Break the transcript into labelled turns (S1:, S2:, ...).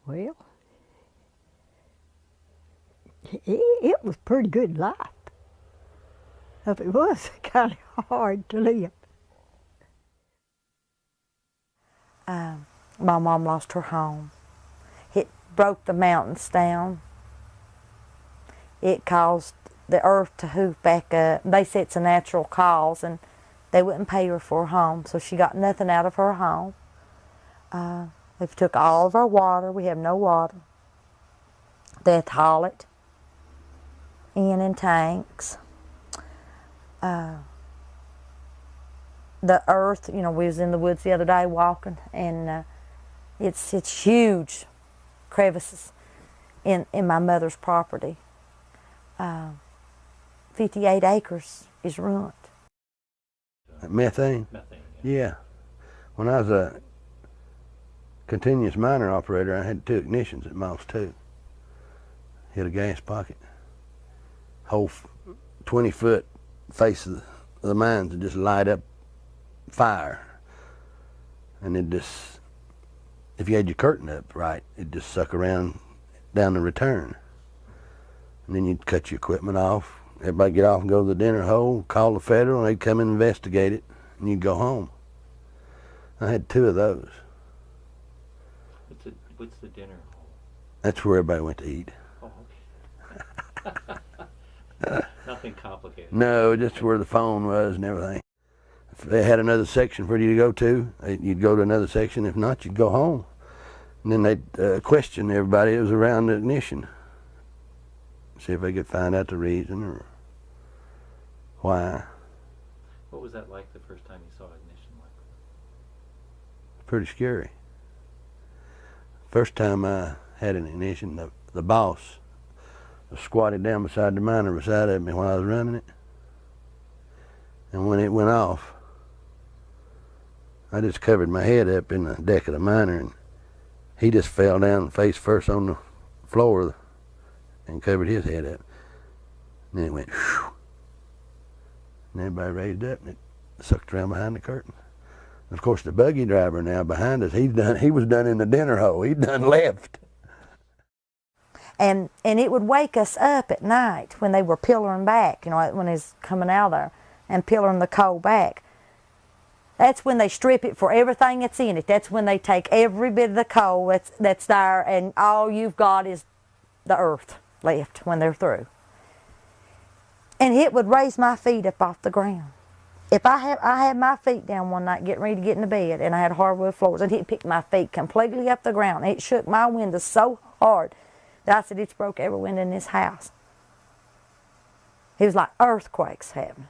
S1: Well, it was pretty good life. But it was kind of hard to live.
S2: My mom lost her home. It broke the mountains down. It caused the earth to hoof back up. They said it's a natural cause, and they wouldn't pay her for a home, so she got nothing out of her home. They took all of our water. We have no water. They had to haul it in tanks. The earth, you know, we was in the woods the other day walking, and it's huge crevices in my mother's property. 58 acres is ruined.
S3: Methane?
S4: Methane,
S3: Yeah. When I was a continuous miner operator, I had 2 ignitions at Moss 2. Hit a gas pocket. Whole 20-foot face of the mines would just light up fire. And it just, if you had your curtain up right, it'd just suck around down the return. And then you'd cut your equipment off. Everybody get off and go to the dinner hole, call the federal, and they'd come and investigate it, and you'd go home. I had 2 of those.
S4: What's the dinner hole?
S3: That's where everybody went to eat.
S4: Oh, okay. Nothing complicated.
S3: No, just where the phone was and everything. If they had another section for you to go to, you'd go to another section. If not, you'd go home. And then they'd question everybody that was around the ignition. See if they could find out the reason or why.
S4: What was that like the first time you saw ignition like?
S3: Pretty scary. First time I had an ignition, the boss was squatted down beside the miner beside of me while I was running it. And when it went off, I just covered my head up in the deck of the miner, and he just fell down face first on the floor and covered his head up. And then it went whew. And everybody raised up and it sucked around behind the curtain. And of course the buggy driver now behind us, he was done in the dinner hole. He'd done left.
S2: And it would wake us up at night when they were pillaring back, you know, when it's coming out of there and pillaring the coal back. That's when they strip it for everything that's in it. That's when they take every bit of the coal that's there, and all you've got is the earth left when they're through. And it would raise my feet up off the ground. If I had my feet down one night getting ready to get into bed, and I had hardwood floors, and it picked my feet completely up the ground. It shook my windows so hard that I said, it's broke every window in this house. It was like earthquakes happening.